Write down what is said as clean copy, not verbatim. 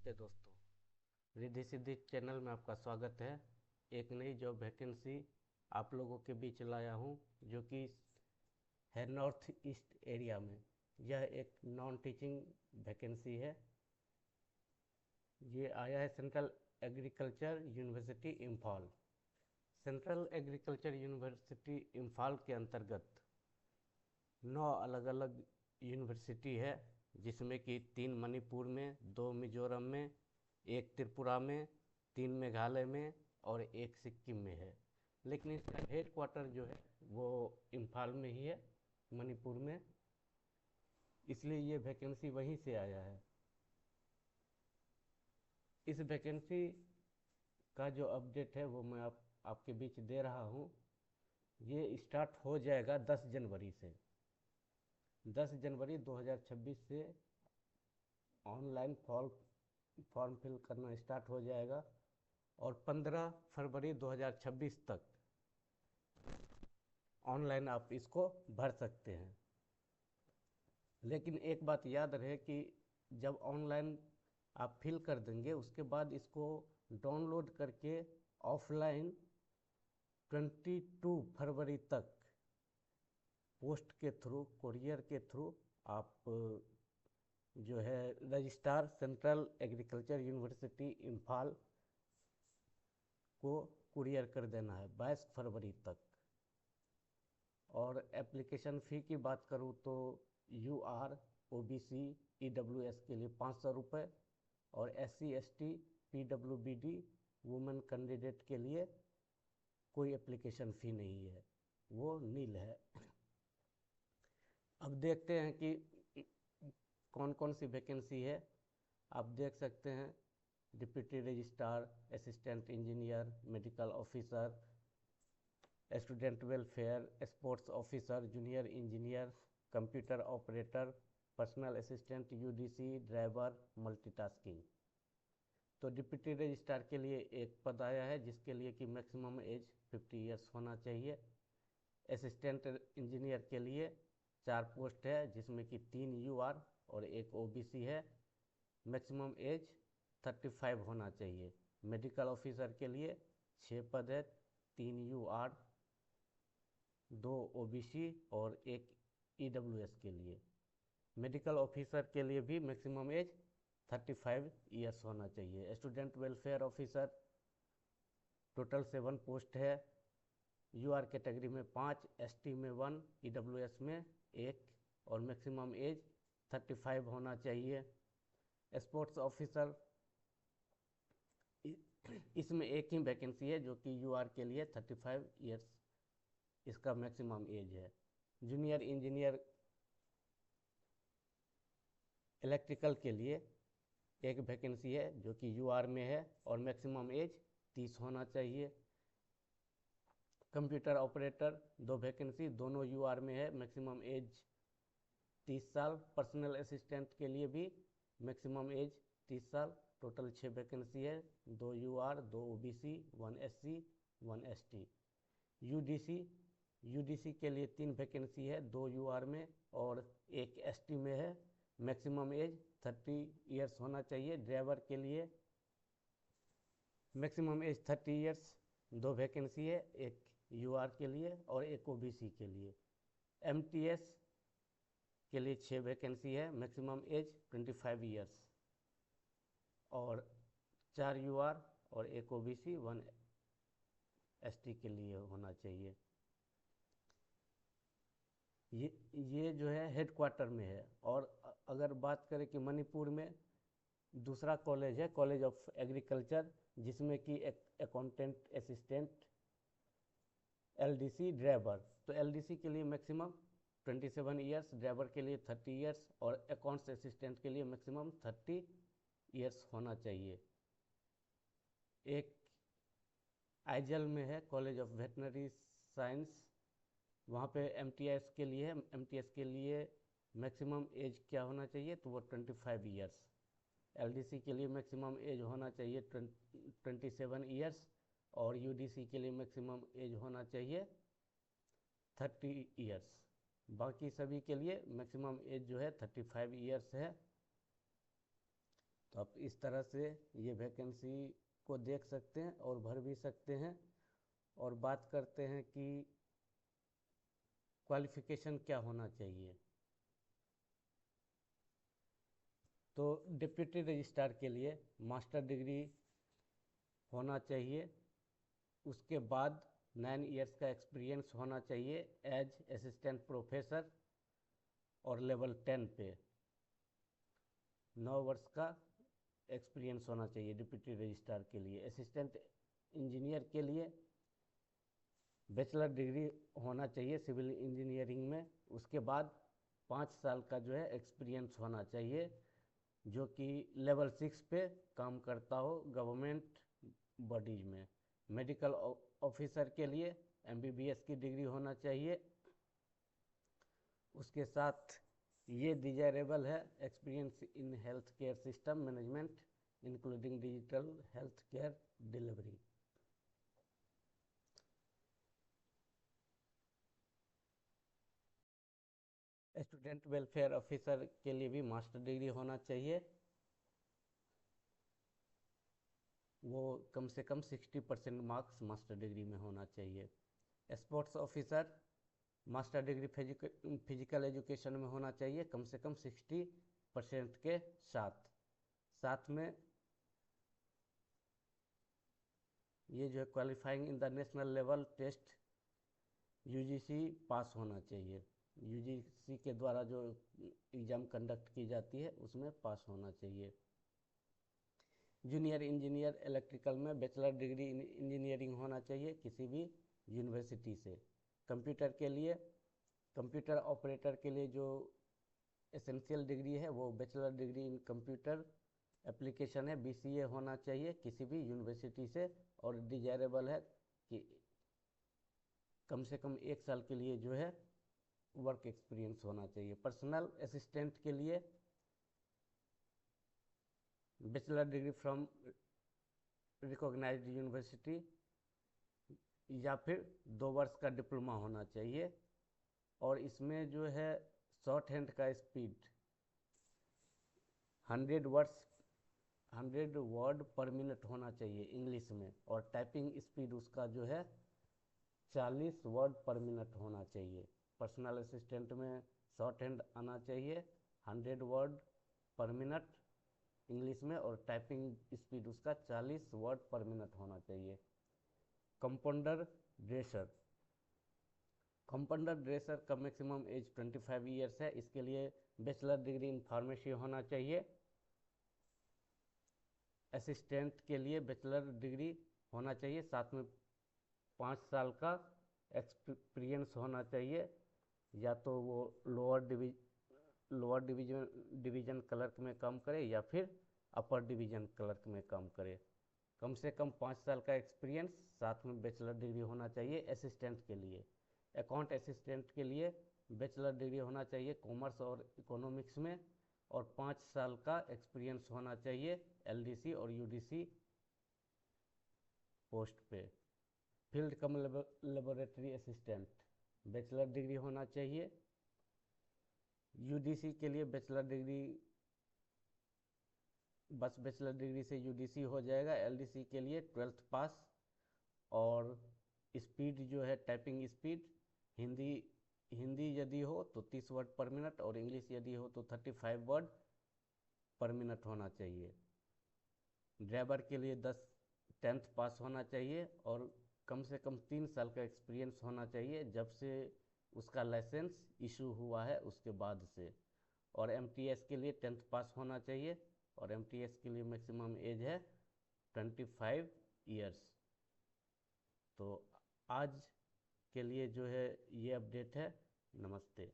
नमस्ते दोस्तों, रिद्धि सिद्धि चैनल में आपका स्वागत है। एक नई जॉब वैकेंसी आप लोगों के बीच लाया हूं, जो कि है नॉर्थ ईस्ट एरिया में। यह एक नॉन टीचिंग वैकेंसी है। ये आया है central agriculture university Imphal. Central agriculture university Imphal के अंतर्गत 9 अलग अलग यूनिवर्सिटी है, जिसमें कि 3 मणिपुर में, 2 मिजोरम में, 1 त्रिपुरा में, 3 मेघालय में और 1 सिक्किम में है। लेकिन इसका हेड क्वार्टर जो है वो इम्फाल में ही है, मणिपुर में, इसलिए ये वैकेंसी वहीं से आया है। इस वैकेंसी का जो अपडेट है वो मैं आपके बीच दे रहा हूँ। ये स्टार्ट हो जाएगा 10 जनवरी से। 10 जनवरी 2026 से ऑनलाइन फॉर्म फिल करना स्टार्ट हो जाएगा और 15 फरवरी 2026 तक ऑनलाइन आप इसको भर सकते हैं। लेकिन एक बात याद रहे कि जब ऑनलाइन आप फिल कर देंगे, उसके बाद इसको डाउनलोड करके ऑफलाइन 22 फरवरी तक पोस्ट के थ्रू, कुरियर के थ्रू आप जो है registrar central agriculture university Imphal को कुरियर कर देना है 22 फरवरी तक। और एप्लीकेशन फ़ी की बात करूँ तो UR, OBC, EWS के लिए 500 रुपये और SC ST PWBD women candidate के लिए कोई एप्लीकेशन फ़ी नहीं है, वो नील है। अब देखते हैं कि कौन कौन सी वैकेंसी है। आप देख सकते हैं deputy registrar, assistant engineer, medical officer, student welfare, sports officer, junior engineer, computer operator, personal assistant, UDC, driver, multitasking. तो डिप्टी रजिस्ट्रार के लिए एक पद आया है, जिसके लिए कि मैक्सिमम एज 50 ईयर्स होना चाहिए। असिस्टेंट इंजीनियर के लिए 4 पोस्ट है, जिसमें कि 3 UR और 1 OBC है। मैक्सिमम एज 35 होना चाहिए। मेडिकल ऑफिसर के लिए 6 पद है, 3 UR, 2 OBC और 1 EWS के लिए। मेडिकल ऑफिसर के लिए भी मैक्सिमम एज 35 ईयर्स होना चाहिए। Student welfare officer total 7 post है। UR कैटेगरी में 5, ST में 1, EWS में 1 और मैक्सिमम एज 35 होना चाहिए। स्पोर्ट्स ऑफिसर, इसमें एक ही वैकेंसी है, जो कि UR के लिए 35 ईयर्स इसका मैक्सिमम एज है। जूनियर इंजीनियर इलेक्ट्रिकल के लिए एक वैकेंसी है, जो कि UR में है और मैक्सिमम एज 30 होना चाहिए। कंप्यूटर ऑपरेटर 2 वैकेंसी, दोनों UR में है, मैक्सिमम एज 30 साल। पर्सनल असिस्टेंट के लिए भी मैक्सिमम एज 30 साल। टोटल 6 वैकेंसी है, 2 UR, 2 OBC, 1 SC, 1 ST। UDC के लिए 3 वैकेंसी है, 2 UR में और 1 ST में है। मैक्सिमम एज 30 ईयर्स होना चाहिए। ड्राइवर के लिए मैक्सिमम एज 30 ईयर्स, 2 वैकेंसी है, एक UR के लिए और एक OBC के लिए। MTS के लिए 6 वैकेंसी है, मैक्सिमम एज 25 ईयर्स और 4 UR और एक OBC, 1 ST के लिए होना चाहिए। ये जो है हेड क्वार्टर में है। और अगर बात करें कि मणिपुर में दूसरा कॉलेज है, कॉलेज ऑफ एग्रीकल्चर, जिसमें कि एक अकाउंटेंट असिस्टेंट, LDC, ड्राइवर। तो LDC के लिए मैक्सिमम 27 ईयर्स, ड्राइवर के लिए 30 ईयर्स और अकाउंट्स असिस्टेंट के लिए मैक्सिमम 30 ईयर्स होना चाहिए। एक आइजल में है कॉलेज ऑफ वेटनरी साइंस, वहाँ पे MTS के लिए है। MTS के लिए मैक्सिमम एज क्या होना चाहिए, तो वो 25 ईयर्स। LDC के लिए मैक्सिमम एज होना चाहिए 27 ईयर्स और UDC के लिए मैक्सिमम एज होना चाहिए 30 ईयर्स। बाकी सभी के लिए मैक्सिमम एज जो है 35 ईयर्स है। तो आप इस तरह से ये वैकेंसी को देख सकते हैं और भर भी सकते हैं। और बात करते हैं कि क्वालिफ़िकेशन क्या होना चाहिए। तो डिप्टी रजिस्ट्रार के लिए मास्टर डिग्री होना चाहिए। उसके बाद 9 इयर्स का एक्सपीरियंस होना चाहिए एज असिस्टेंट प्रोफेसर, और लेवल 10 पे 9 वर्ष का एक्सपीरियंस होना चाहिए डिप्टी रजिस्ट्रार के लिए। असिस्टेंट इंजीनियर के लिए बैचलर डिग्री होना चाहिए सिविल इंजीनियरिंग में। उसके बाद 5 साल का जो है एक्सपीरियंस होना चाहिए, जो कि लेवल 6 पे काम करता हो गवर्नमेंट बॉडीज में। मेडिकल ऑफिसर के लिए MBBS की डिग्री होना चाहिए। उसके साथ ये डिजायरेबल है experience in health care system management including digital health care delivery. Student welfare officer के लिए भी मास्टर डिग्री होना चाहिए। वो कम से कम 60% मार्क्स मास्टर डिग्री में होना चाहिए। Sports officer master degree physical education में होना चाहिए कम से कम 60% के साथ। साथ में ये जो है qualifying in the national level test UGC pass होना चाहिए। UGC के द्वारा जो एग्ज़ाम कंडक्ट की जाती है उसमें पास होना चाहिए। जूनियर इंजीनियर इलेक्ट्रिकल में बैचलर डिग्री इंजीनियरिंग होना चाहिए किसी भी यूनिवर्सिटी से। कंप्यूटर के लिए, कंप्यूटर ऑपरेटर के लिए जो एसेंशियल डिग्री है वो bachelor degree in computer application है BCA होना चाहिए किसी भी यूनिवर्सिटी से। और डिजायरेबल है कि कम से कम 1 साल के लिए जो है वर्क एक्सपीरियंस होना चाहिए। पर्सनल असिस्टेंट के लिए bachelor degree from recognised university या फिर 2 वर्ष का डिप्लोमा होना चाहिए। और इसमें जो है शॉर्ट हैंड का स्पीड 100 वर्ड पर मिनट होना चाहिए इंग्लिश में, और टाइपिंग स्पीड उसका जो है 40 वर्ड पर मिनट होना चाहिए। पर्सनल असिस्टेंट में शॉर्ट हैंड आना चाहिए, 100 वर्ड पर मिनट इंग्लिश में, और टाइपिंग स्पीड उसका 40 वर्ड पर मिनट होना चाहिए। कंपाउंडर ड्रेसर, कंपाउंडर ड्रेसर का मैक्सिमम एज 25 ईयर्स है। इसके लिए बैचलर डिग्री इन फार्मेसी होना चाहिए। असिस्टेंट के लिए बैचलर डिग्री होना चाहिए, साथ में 5 साल का एक्सपीरियंस होना चाहिए। या तो वो लोअर डिवीजन क्लर्क में काम करे या फिर अपर डिवीजन क्लर्क में काम करे। कम से कम 5 साल का एक्सपीरियंस, साथ में बैचलर डिग्री होना चाहिए। असिस्टेंट के लिए, अकाउंट असिस्टेंट के लिए बैचलर डिग्री होना चाहिए कॉमर्स और इकोनॉमिक्स में, और 5 साल का एक्सपीरियंस होना चाहिए LDC और UDC पोस्ट पे। फील्ड कम लेबोरेटरी असिस्टेंट बैचलर डिग्री होना चाहिए। UDC के लिए बैचलर डिग्री, बस बैचलर डिग्री से UDC हो जाएगा। LDC के लिए 12th पास, और स्पीड जो है टाइपिंग स्पीड हिंदी हिंदी यदि हो तो 30 वर्ड पर मिनट, और इंग्लिश यदि हो तो 35 वर्ड पर मिनट होना चाहिए। ड्राइवर के लिए 10th पास होना चाहिए, और कम से कम 3 साल का एक्सपीरियंस होना चाहिए जब से उसका लाइसेंस इशू हुआ है उसके बाद से। और MTS के लिए 10th पास होना चाहिए, और MTS के लिए मैक्सिमम एज है 25 ईयर्स। तो आज के लिए जो है ये अपडेट है। नमस्ते।